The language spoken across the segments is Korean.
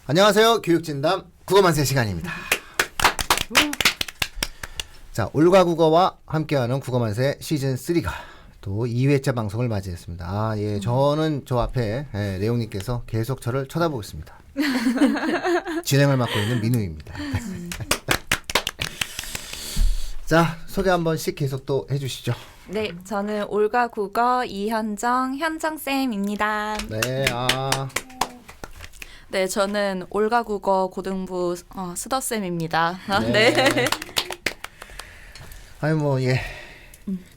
안녕하세요. 교육진담 국어만세 시간입니다. 자, 올가 국어와 함께하는 국어만세 시즌3가 또 2회차 방송을 맞이했습니다. 예, 저는 저 앞에 내용님께서 계속 저를 쳐다보고 있습니다. 진행을 맡고 있는 민우입니다. 자, 소개 한 번씩 계속 또 해주시죠. 네, 저는 올가 국어 이현정 현정쌤입니다. 네, 네, 저는 올가 국어 고등부 스더쌤입니다. 네. 네. 아니 뭐 예.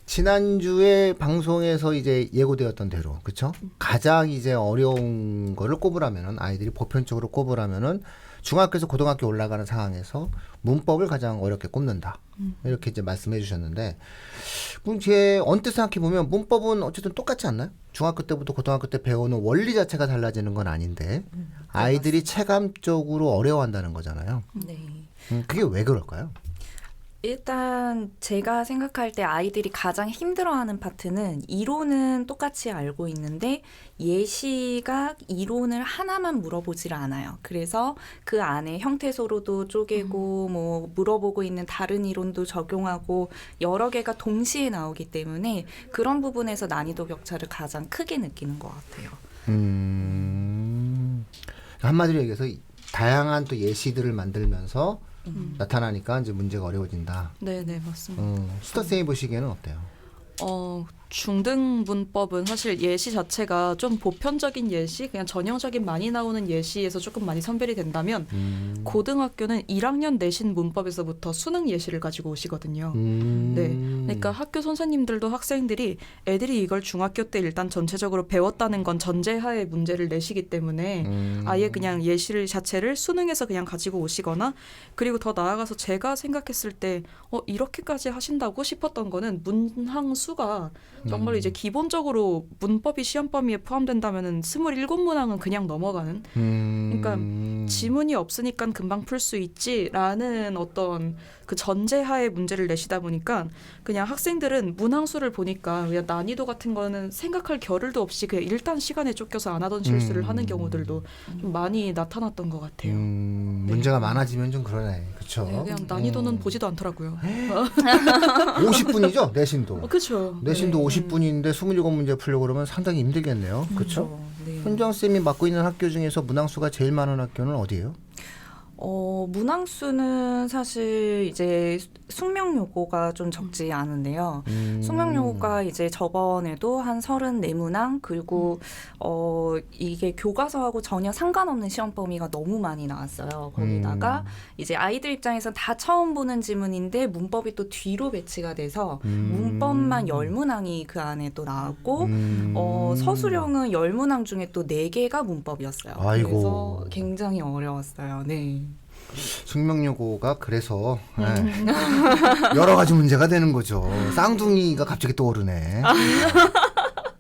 지난주에 방송에서 이제 예고되었던 대로 그쵸? 가장 이제 어려운 거를 꼽으라면은 아이들이 보편적으로 꼽으라면은 중학교에서 고등학교 올라가는 상황에서 문법을 가장 어렵게 꼽는다. 이렇게 이제 말씀해 주셨는데 제 언뜻 생각해 보면 문법은 어쨌든 똑같지 않나요? 중학교 때부터 고등학교 때 배우는 원리 자체가 달라지는 건 아닌데 아이들이 체감적으로 어려워한다는 거잖아요. 네. 그게 왜 그럴까요? 일단 제가 생각할 때 아이들이 가장 힘들어하는 파트는 이론은 똑같이 알고 있는데 예시가 이론을 하나만 물어보질 않아요. 그래서 그 안에 형태소로도 쪼개고 뭐 물어보고 있는 다른 이론도 적용하고 여러 개가 동시에 나오기 때문에 그런 부분에서 난이도 격차를 가장 크게 느끼는 것 같아요. 한마디로 얘기해서 다양한 또 예시들을 만들면서 나타나니까 이제 문제가 어려워진다. 네, 맞습니다. 수다 쌤이 보시기에는 어때요? 중등 문법은 사실 예시 자체가 좀 보편적인 예시, 그냥 전형적인 많이 나오는 예시에서 조금 많이 선별이 된다면 고등학교는 1학년 내신 문법에서부터 수능 예시를 가지고 오시거든요. 네, 그러니까 학교 선생님들도 학생들이 애들이 이걸 중학교 때 일단 전체적으로 배웠다는 건 전제하에 문제를 내시기 때문에 아예 그냥 예시를 자체를 수능에서 그냥 가지고 오시거나 그리고 더 나아가서 제가 생각했을 때 이렇게까지 하신다고 싶었던 거는 문항수가 정말 이제 기본적으로 문법이 시험 범위에 포함된다면은 27문항은 그냥 넘어가는. 그러니까 지문이 없으니까 금방 풀 수 있지라는 어떤 그 전제하에 문제를 내시다 보니까 그냥 학생들은 문항수를 보니까 그냥 난이도 같은 거는 생각할 겨를도 없이 그냥 일단 시간에 쫓겨서 안 하던 실수를 하는 경우들도 좀 많이 나타났던 것 같아요. 문제가 많아지면 좀 그러네. 그렇죠. 네, 그냥 난이도는 보지도 않더라고요. 50분이죠? 내신도. 그렇죠. 내신도 50분인데 27문제 풀려고 그러면 상당히 힘들겠네요. 그렇죠? 네. 현정쌤이 맡고 있는 학교 중에서 문항수가 제일 많은 학교는 어디예요? 문항수는 사실 이제 숙명 요고가 좀 적지 않은데요. 숙명 요고가 이제 저번에도 한 34문항 그리고 이게 교과서하고 전혀 상관없는 시험 범위가 너무 많이 나왔어요. 거기다가 이제 아이들 입장에서 다 처음 보는 지문인데 문법이 또 뒤로 배치가 돼서 문법만 10문항이 그 안에 또 나왔고 서술형은 10문항 중에 또 4개가 문법이었어요. 아이고. 그래서 굉장히 어려웠어요. 네. 숙명여고가 그래서 여러 가지 문제가 되는 거죠. 쌍둥이가 갑자기 떠오르네.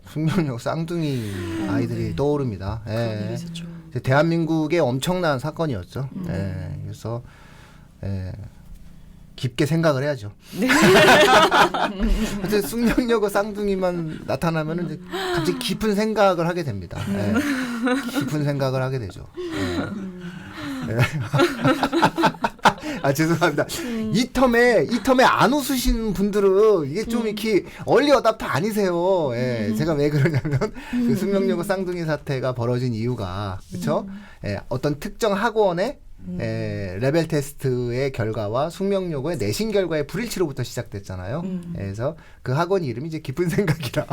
숙명여고 쌍둥이 아이들이 떠오릅니다. 그런 일이 있었죠. 대한민국의 엄청난 사건이었죠. 그래서 깊게 생각을 해야죠. 하여튼 숙명여고 쌍둥이만 나타나면 이제 갑자기 깊은 생각을 하게 됩니다. 깊은 생각을 하게 되죠. 죄송합니다. 이 텀에 안 웃으신 분들은 이게 좀 이렇게 얼리 어답터 아니세요. 제가 왜 그러냐면 그 숙명여고 쌍둥이 사태가 벌어진 이유가 그렇죠? 어떤 특정 학원의 레벨 테스트의 결과와 숙명여고의 내신 결과의 불일치로부터 시작됐잖아요. 그래서 그 학원 이름이 이제 깊은 생각이라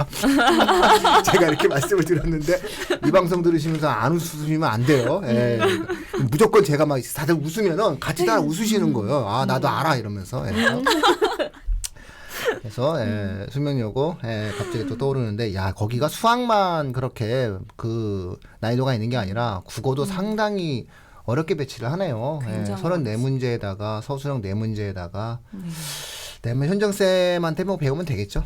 제가 이렇게 말씀을 드렸는데 이 방송 들으시면서 안 웃으시면 안 돼요. 무조건 제가 막 다들 웃으면은 같이 다 웃으시는 거예요. 아 나도 알아 이러면서. 그래서 숙명여고 갑자기 또 떠오르는데 야 거기가 수학만 그렇게 그 난이도가 있는 게 아니라 국어도 상당히 어렵게 배치를 하네요. 34문제에다가 서술형 4문제에다가 내면 현정쌤한테 뭐 배우면 되겠죠.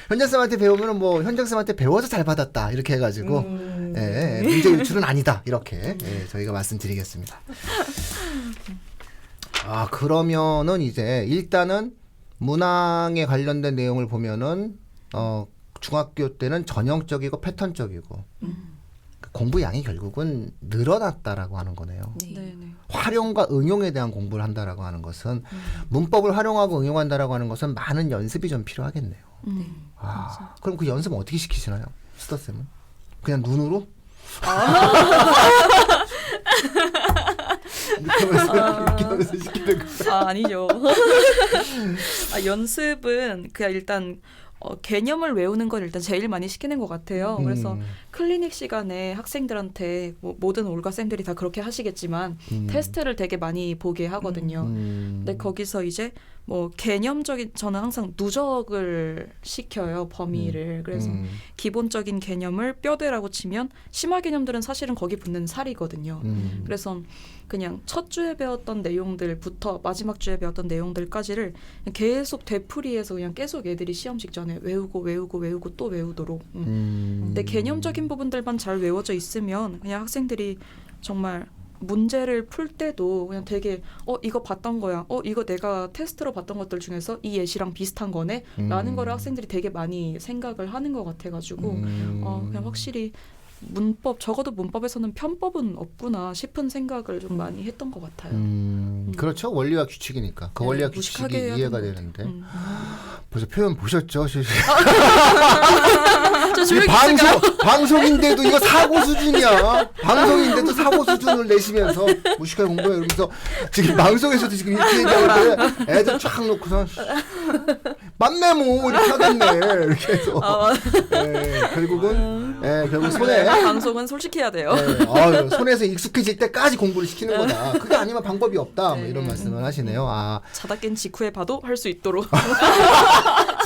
현정쌤한테 배우면 뭐 현정쌤한테 배워서 잘 받았다 이렇게 해가지고 문제 유출은 아니다 이렇게 저희가 말씀드리겠습니다. 그러면은 이제 일단은 문항에 관련된 내용을 보면은 중학교 때는 전형적이고 패턴적이고 공부 양이 결국은 늘어났다라고 하는 거네요. 네. 네, 네. 활용과 응용에 대한 공부를 한다라고 하는 것은 문법을 활용하고 응용한다라고 하는 것은 많은 연습이 좀 필요하겠네요. 아, 그럼 그 연습은 어떻게 시키시나요? 수다쌤은? 그냥 눈으로? 이렇게 하면서 시키는 거. 아니죠. 연습은 그냥 일단 개념을 외우는 걸 일단 제일 많이 시키는 것 같아요. 그래서 클리닉 시간에 학생들한테 뭐 모든 올가쌤들이 다 그렇게 하시겠지만 테스트를 되게 많이 보게 하거든요. 근데 거기서 이제 뭐 개념적인 저는 항상 누적을 시켜요. 범위를. 그래서 기본적인 개념을 뼈대라고 치면 심화 개념들은 사실은 거기 붙는 살이거든요. 그래서 그냥 첫 주에 배웠던 내용들부터 마지막 주에 배웠던 내용들까지를 계속 되풀이해서 그냥 계속 애들이 시험 직전에 외우고 또 외우도록. 근데 개념적인 부분들만 잘 외워져 있으면 그냥 학생들이 정말 문제를 풀 때도 그냥 되게 이거 봤던 거야. 이거 내가 테스트로 봤던 것들 중에서 이 예시랑 비슷한 거네. 라는 거를 학생들이 되게 많이 생각을 하는 것 같아가지고 그냥 확실히 적어도 문법에서는 편법은 없구나 싶은 생각을 좀 많이 했던 것 같아요. 그렇죠. 원리와 규칙이니까. 그 네, 원리와 무식하게 규칙이 해야 이해가 되는 되는데. 것 벌써 표현 보셨죠? 저 이 조용히 있을까요? 방송인데도 이거 사고 수준이야. 방송인데도 사고 수준을 내시면서 무식하게 공부해. 이러면서 지금 방송에서도 지금 이렇게 얘기하는데 애들 쫙 놓고서 맘메모 이렇게 하겠네. 이렇게 해서. 결국은 결국 손에 방송은 솔직해야 돼요. 손에서 익숙해질 때까지 공부를 시키는 거다. 그게 아니면 방법이 없다. 뭐 이런 네. 말씀을 하시네요. 아. 자다 깬 직후에 봐도 할 수 있도록.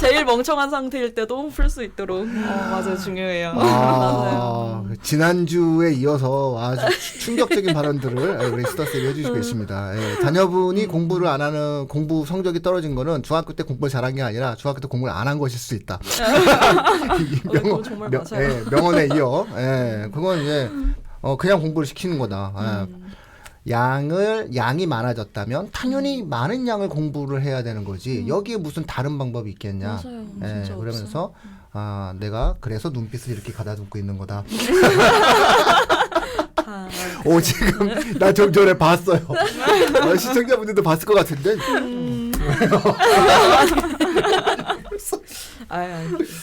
제일 멍청한 상태일 때도 풀 수 있도록. 맞아요. 중요해요. 맞아요. 지난주에 이어서 아주 충격적인 발언들을 우리 수다쌤이 해주시고 있습니다. 자녀분이 공부를 안 하는, 공부 성적이 떨어진 거는 중학교 때 공부를 잘한 게 아니라 중학교 때 공부를 안 한 것일 수 있다. 그거 정말 맞아요. 명언에 이어. 그건 이제 그냥 공부를 시키는 거다. 양이 많아졌다면 당연히 많은 양을 공부를 해야 되는 거지. 여기에 무슨 다른 방법이 있겠냐. 맞아요. 진짜 그러면서 내가 그래서 눈빛을 이렇게 가다듬고 있는 거다. 지금 나 좀 전에 봤어요. 시청자분들도 봤을 것 같은데.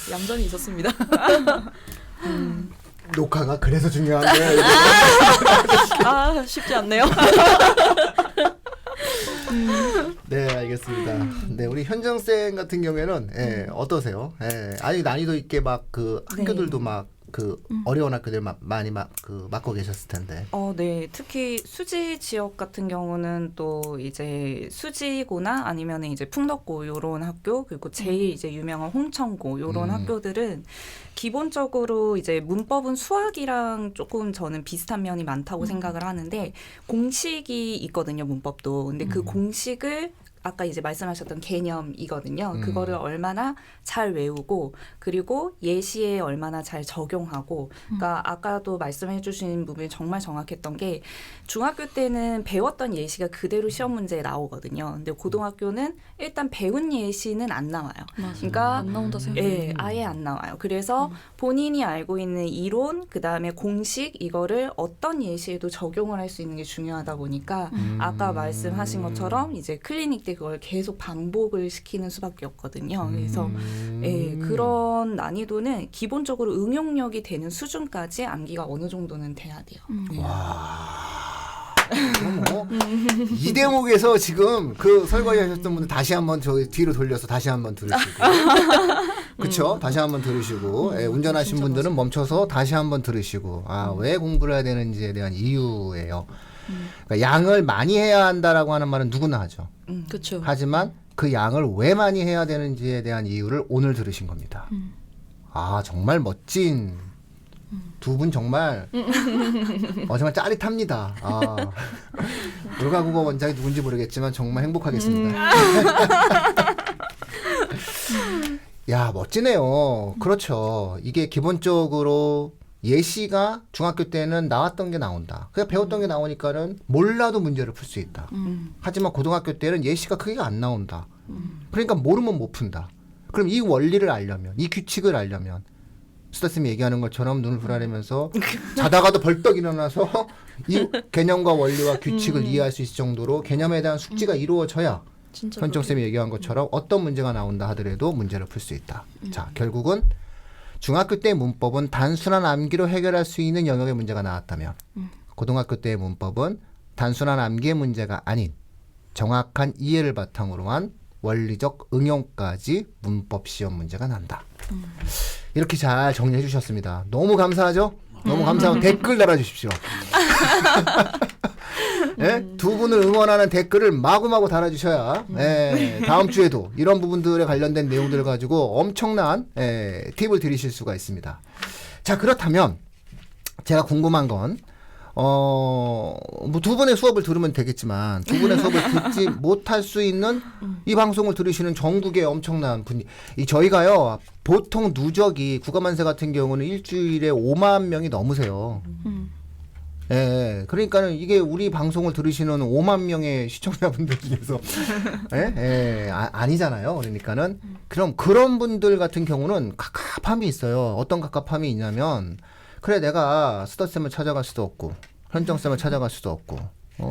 얌전히 있었습니다. 녹화가 그래서 중요한데. 쉽지 않네요. 네, 알겠습니다. 네, 우리 현정쌤 같은 경우에는 어떠세요? 아니 난이도 있게 막 그 학교들도 막 그 어려운 학교들 많이 맡고 계셨을 텐데. 네. 특히 수지 지역 같은 경우는 또 이제 수지고나 아니면 이제 풍덕고 요런 학교, 그리고 제일 이제 유명한 홍천고 요런 학교들은 기본적으로 이제 문법은 수학이랑 조금 저는 비슷한 면이 많다고 생각을 하는데 공식이 있거든요, 문법도. 근데 그 공식을 아까 이제 말씀하셨던 개념이거든요. 그거를 얼마나 잘 외우고 그리고 예시에 얼마나 잘 적용하고 그러니까 아까도 말씀해 주신 부분이 정말 정확했던 게 중학교 때는 배웠던 예시가 그대로 시험 문제에 나오거든요. 근데 고등학교는 일단 배운 예시는 안 나와요. 맞아요. 그러니까 안 나온다 생각해요. 아예 안 나와요. 그래서 본인이 알고 있는 이론, 그다음에 공식 이거를 어떤 예시에도 적용을 할 수 있는 게 중요하다 보니까 아까 말씀하신 것처럼 이제 클리닉 때 그걸 계속 반복을 시키는 수밖에 없거든요. 그래서 그런 난이도는 기본적으로 응용력이 되는 수준까지 암기가 어느 정도는 돼야 돼요. 이 대목에서 지금 그 설거지 하셨던 분들 다시 한번 저희 뒤로 돌려서 다시 한번 들으시고 그쵸? 다시 한번 들으시고 운전하신 분들은 멈춰서 다시 한번 들으시고 왜 공부를 해야 되는지에 대한 이유예요. 그러니까 양을 많이 해야 한다라고 하는 말은 누구나 하죠. 그렇죠. 하지만 그 양을 왜 많이 해야 되는지에 대한 이유를 오늘 들으신 겁니다. 정말 멋진 두 분 정말 정말 짜릿합니다. 불가국어 원장이 누군지 모르겠지만 정말 행복하겠습니다. 야, 멋지네요. 그렇죠. 이게 기본적으로 예시가 중학교 때는 나왔던 게 나온다. 그냥 배웠던 게 나오니까는 몰라도 문제를 풀 수 있다. 하지만 고등학교 때는 예시가 크게 안 나온다. 그러니까 모르면 못 푼다. 그럼 이 원리를 알려면, 이 규칙을 알려면 스타쌤이 얘기하는 것처럼 눈을 불아내면서 자다가도 벌떡 일어나서 이 개념과 원리와 규칙을 이해할 수 있을 정도로 개념에 대한 숙지가 이루어져야 진짜 현정쌤이 얘기한 것처럼 어떤 문제가 나온다 하더라도 문제를 풀 수 있다. 자, 결국은 중학교 때 문법은 단순한 암기로 해결할 수 있는 영역의 문제가 나왔다면 고등학교 때의 문법은 단순한 암기의 문제가 아닌 정확한 이해를 바탕으로 한 원리적 응용까지 문법 시험 문제가 난다. 이렇게 잘 정리해 주셨습니다. 너무 감사하죠? 너무 감사하고 댓글 달아주십시오. 네? 두 분을 응원하는 댓글을 마구마구 달아주셔야 다음 주에도 이런 부분들에 관련된 내용들을 가지고 엄청난 팁을 드리실 수가 있습니다. 자, 그렇다면 제가 궁금한 건 뭐 두 분의 수업을 들으면 되겠지만 두 분의 수업을 듣지 못할 수 있는 이 방송을 들으시는 전국의 엄청난 분이 저희가요 보통 누적이 국어만세 같은 경우는 일주일에 5만 명이 넘으세요. 예, 그러니까는 이게 우리 방송을 들으시는 5만 명의 시청자분들 중에서 아니잖아요. 그러니까는 그럼 그런 분들 같은 경우는 갑갑함이 있어요. 어떤 갑갑함이 있냐면 그래 내가 스터쌤을 찾아갈 수도 없고 현정쌤을 찾아갈 수도 없고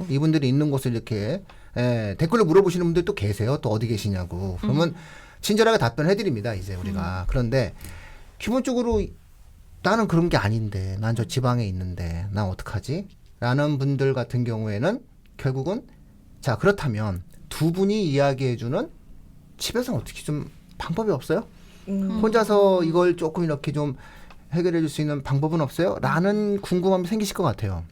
이분들이 있는 곳을 이렇게 댓글로 물어보시는 분들도 계세요. 또 어디 계시냐고. 그러면 친절하게 답변해드립니다. 이제 우리가. 그런데 기본적으로 나는 그런 게 아닌데 난 저 지방에 있는데 난 어떡하지? 라는 분들 같은 경우에는 결국은 자 그렇다면 두 분이 이야기해주는 집에서 어떻게 좀 방법이 없어요? 혼자서 이걸 조금 이렇게 좀 해결해 줄 수 있는 방법은 없어요? 라는 궁금함이 생기실 것 같아요.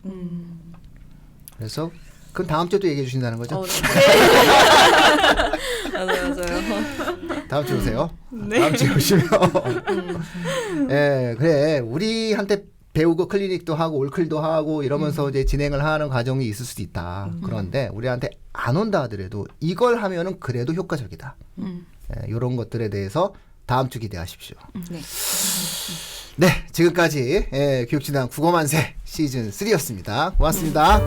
그래서 그럼 다음 주에도 얘기해 주신다는 거죠? 맞아요, 맞아요. 다음 주 오세요. 다음 주에 오시면 그래 우리한테 배우고 클리닉도 하고 올클도 하고 이러면서 이제 진행을 하는 과정이 있을 수도 있다. 그런데 우리한테 안 온다 하더라도 이걸 하면은 그래도 효과적이다. 이런 것들에 대해서 다음 주 기대하십시오. 네. 네, 지금까지 교육진단 국어만세 시즌 3였습니다. 고맙습니다.